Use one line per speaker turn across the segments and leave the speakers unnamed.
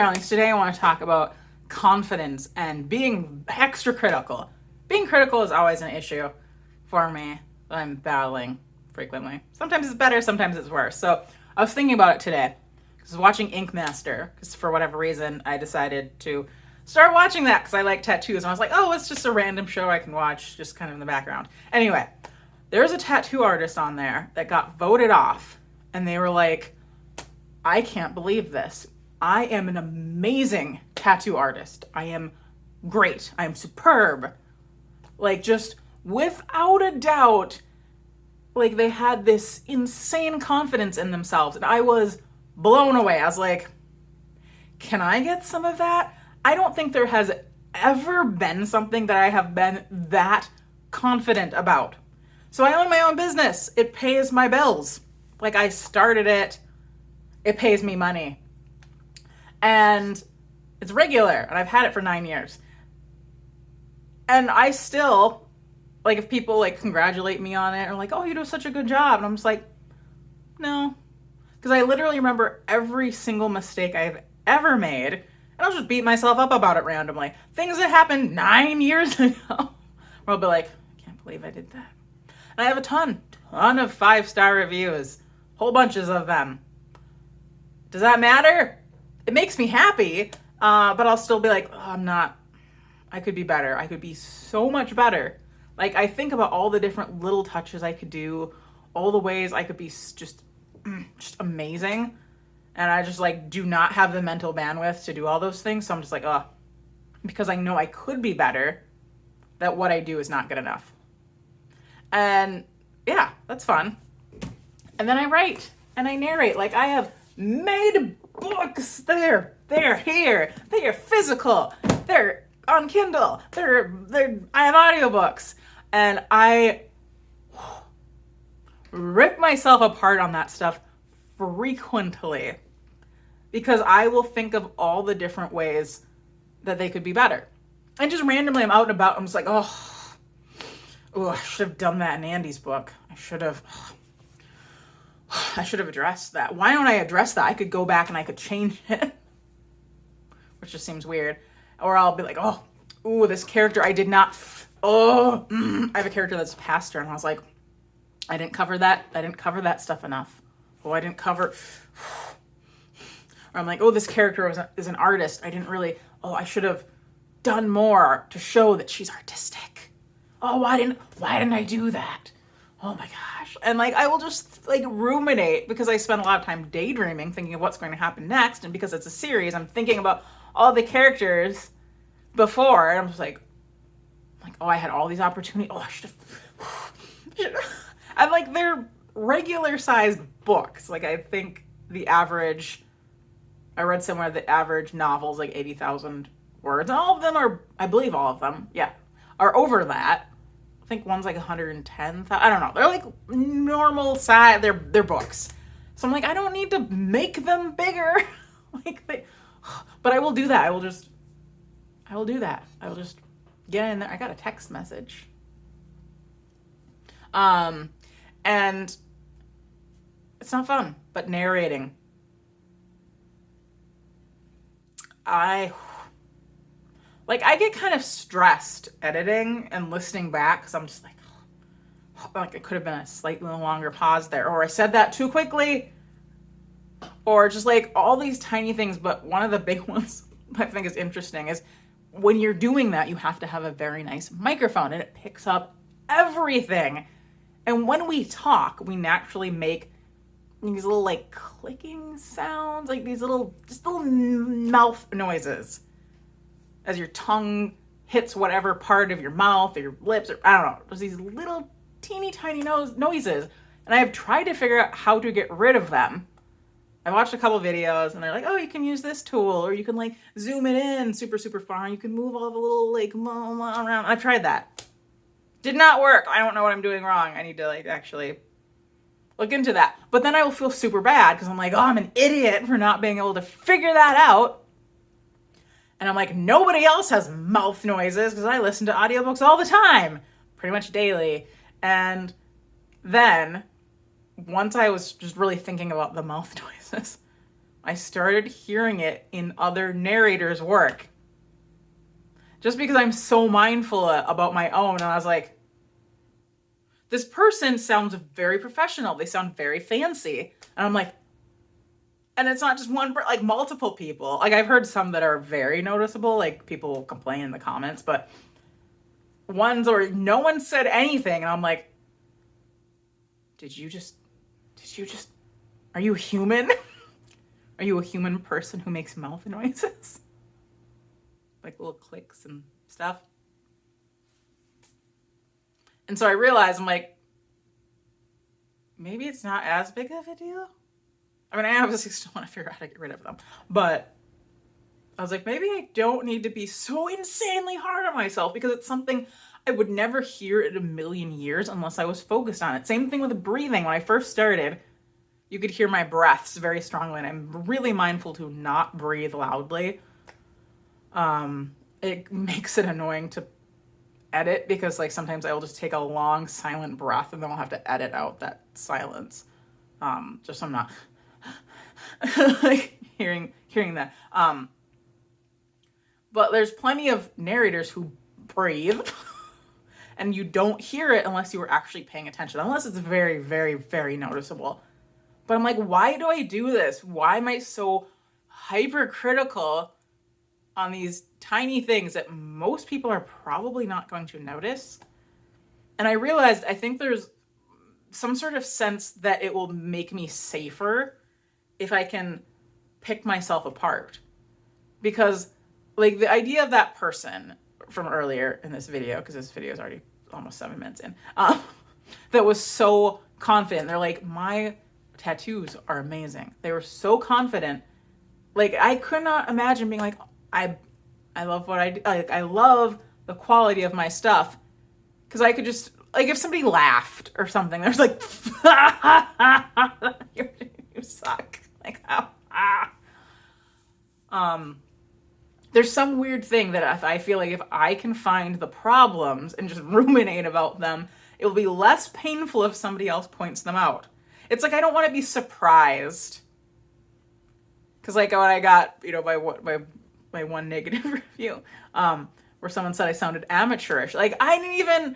Today I want to talk about confidence and being extra critical. Being critical is always an issue for me that I'm battling frequently. Sometimes it's better, sometimes it's worse. So I was thinking about it today. I was watching Ink Master because for whatever reason I decided to start watching that because I like tattoos. And I was like, oh, it's just a random show I can watch just kind of in the background. Anyway, there's a tattoo artist on there that got voted off. And they were like, I can't believe this. I am an amazing tattoo artist. I am great. I am superb. Like, just without a doubt, like, they had this insane confidence in themselves. And I was blown away. I was like, can I get some of that? I don't think there has ever been something that I have been that confident about. So I own my own business. It pays my bills. Like, I started it. It pays me money. And it's regular, and I've had it for 9 years. And I still, like, if people, like, congratulate me on it, or like, oh, you do such a good job, and I'm just like, no. Because I literally remember every single mistake I've ever made, and I'll just beat myself up about it randomly. Things that happened 9 years ago, where I'll be like, I can't believe I did that. And I have a ton of 5-star reviews, whole bunches of them. Does that matter? It makes me happy, but I'll still be like, oh, I could be better. I could be so much better. Like, I think about all the different little touches I could do, all the ways I could be just amazing. And I just, like, do not have the mental bandwidth to do all those things. So I'm just like, because I know I could be better, that what I do is not good enough. And yeah, that's fun. And then I write and I narrate. Like, I have made books. They're here. They are physical. They're on Kindle. I have audiobooks. And I rip myself apart on that stuff frequently because I will think of all the different ways that they could be better. And just randomly I'm out and about. I'm just like, I should have done that in Andy's book. I should have addressed that. Why don't I address that? I could go back and I could change it, which just seems weird. Or I'll be like, this character I did not. I have a character that's a pastor, and I was like, I didn't cover that stuff enough. I didn't cover. Or I'm like, this character is an artist. I didn't really. I should have done more to show that she's artistic. Why didn't I do that? Oh my gosh. And like, I will just like ruminate because I spend a lot of time daydreaming, thinking of what's going to happen next. And because it's a series, I'm thinking about all the characters before. And I'm just like, I had all these opportunities. I should have. And like, they're regular sized books. Like, I think I read somewhere the average novel is like 80,000 words. And all of them I believe all of them, are over that. I think one's like 110,000. I don't know. They're like normal size. They're books. So I'm like, I don't need to make them bigger. But I will do that. I will do that. I will just get in there. I got a text message. And it's not fun, but narrating. I get kind of stressed editing and listening back because I'm just like it could have been a slightly longer pause there, or I said that too quickly, or just like all these tiny things. But one of the big ones I think is interesting is when you're doing that, you have to have a very nice microphone and it picks up everything. And when we talk, we naturally make these little like clicking sounds, like these little mouth noises as your tongue hits whatever part of your mouth or your lips, or I don't know. There's these little teeny tiny noises. And I have tried to figure out how to get rid of them. I watched a couple videos and they're like, you can use this tool, or you can like zoom it in super, super far. And you can move all the little like around. I've tried that. Did not work. I don't know what I'm doing wrong. I need to like actually look into that. But then I will feel super bad because I'm like, I'm an idiot for not being able to figure that out. And I'm like, nobody else has mouth noises because I listen to audiobooks all the time, pretty much daily. And then once I was just really thinking about the mouth noises, I started hearing it in other narrators' work. Just because I'm so mindful about my own, and I was like, this person sounds very professional. They sound very fancy. And I'm like, and it's not just one, like multiple people. Like I've heard some that are very noticeable, like people will complain in the comments, but ones where no one said anything. And I'm like, did you just, are you human? Are you a human person who makes mouth noises? Like little clicks and stuff. And so I realized, I'm like, maybe it's not as big of a deal. I mean, I obviously still want to figure out how to get rid of them. But I was like, maybe I don't need to be so insanely hard on myself, because it's something I would never hear in a million years unless I was focused on it. Same thing with breathing. When I first started, you could hear my breaths very strongly, and I'm really mindful to not breathe loudly. It makes it annoying to edit, because like sometimes I will just take a long silent breath and then I'll have to edit out that silence. Just so I'm not like hearing that. But there's plenty of narrators who breathe and you don't hear it unless you were actually paying attention, unless it's very, very, very noticeable. But I'm like, why do I do this? Why am I so hypercritical on these tiny things that most people are probably not going to notice? And I realized, I think there's some sort of sense that it will make me safer if I can pick myself apart. Because like the idea of that person from earlier in this video, because this video is already almost 7 minutes in, that was so confident. They're like, my tattoos are amazing. They were so confident. Like I could not imagine being like, I love what I do. Like I love the quality of my stuff, because I could just, like, if somebody laughed or something, there's like, you suck. Like, there's some weird thing that if I feel like if I can find the problems and just ruminate about them, it will be less painful if somebody else points them out. It's like I don't want to be surprised. Because like when I got, by one negative review, where someone said I sounded amateurish. Like I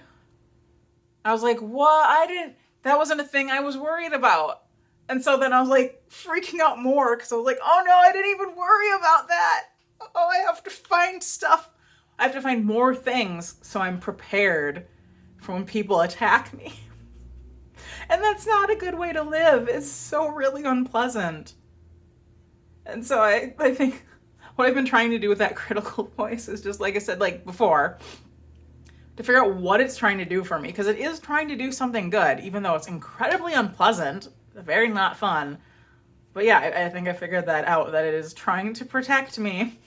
was like, what? That wasn't a thing I was worried about. And so then I was like freaking out more, because I was like, oh no, I didn't even worry about that. Oh, I have to find stuff. I have to find more things so I'm prepared for when people attack me. And that's not a good way to live. It's so really unpleasant. And so I think what I've been trying to do with that critical voice is just, like I said, like before, to figure out what it's trying to do for me, because it is trying to do something good, even though it's incredibly unpleasant, very not fun. But yeah, I think I figured that out, that it is trying to protect me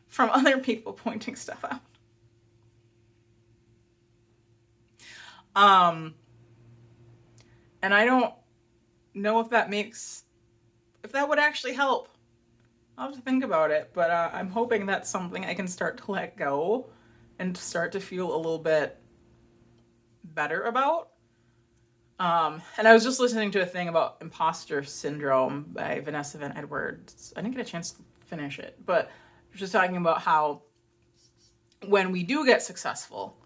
from other people pointing stuff out. And I don't know if that would actually help. I'll have to think about it, but I'm hoping that's something I can start to let go and start to feel a little bit better about. And I was just listening to a thing about imposter syndrome by Vanessa Van Edwards. I didn't get a chance to finish it, but just talking about how when we do get successful,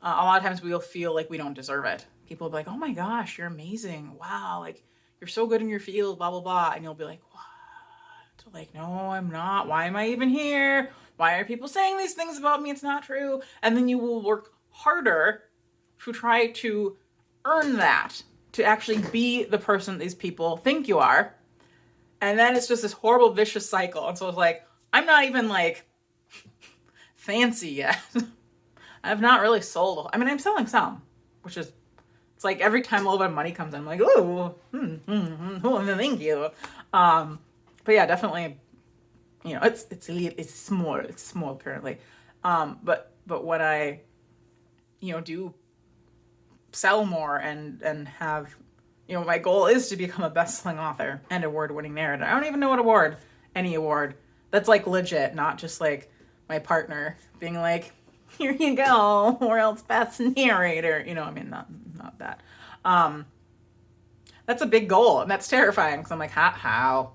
a lot of times we'll feel like we don't deserve it. People will be like, oh my gosh, you're amazing. Wow, like you're so good in your field, blah, blah, blah. And you'll be like, what? Like, no, I'm not. Why am I even here? Why are people saying these things about me? It's not true. And then you will work harder to try to earn that, to actually be the person these people think you are. And then it's just this horrible vicious cycle. And so it's like, I'm not even like fancy yet. I've not really sold. I mean, I'm selling some, which is, it's like every time a little bit of money comes in, I'm like, ooh, thank you. But yeah, definitely, it's small currently. But when I, do sell more and have, my goal is to become a best-selling author and award-winning narrator. I don't even know what any award. That's like legit, not just like my partner being like, here you go, world's best narrator. Not that. That's a big goal, and that's terrifying, because I'm like, how?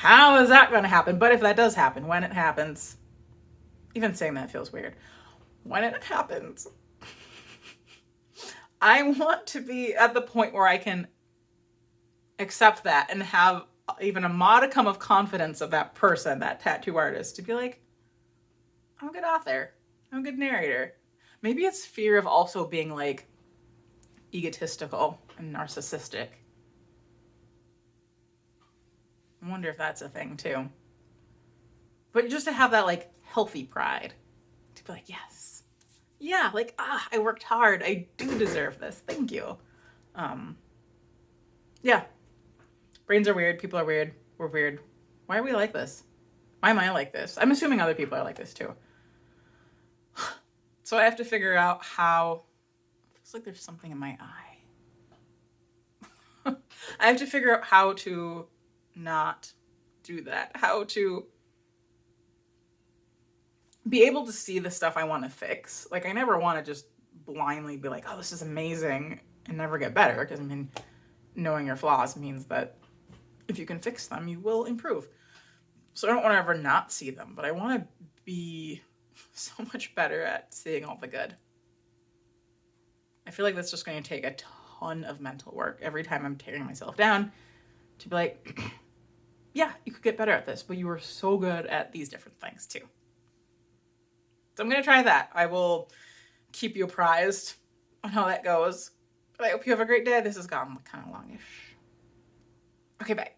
How is that going to happen? But if that does happen, when it happens, even saying that feels weird. When it happens, I want to be at the point where I can accept that and have even a modicum of confidence of that person, that tattoo artist, to be like, I'm a good author. I'm a good narrator. Maybe it's fear of also being like egotistical and narcissistic. I wonder if that's a thing too. But just to have that like healthy pride, to be like, yes, yeah, like, I worked hard. I do deserve this. Thank you. Yeah. Brains are weird. People are weird. We're weird. Why are we like this? Why am I like this? I'm assuming other people are like this too. So I have to figure out how. It feels like there's something in my eye. I have to figure out how to not do that. How to be able to see the stuff I want to fix. Like, I never want to just blindly be like, oh, this is amazing, and never get better. Because, I mean, knowing your flaws means that if you can fix them, you will improve. So I don't want to ever not see them, but I want to be so much better at seeing all the good. I feel like that's just going to take a ton of mental work every time I'm tearing myself down to be like, yeah, you could get better at this, but you were so good at these different things too. So I'm going to try that. I will keep you apprised on how that goes. But I hope you have a great day. This has gotten kind of longish. Okay, bye.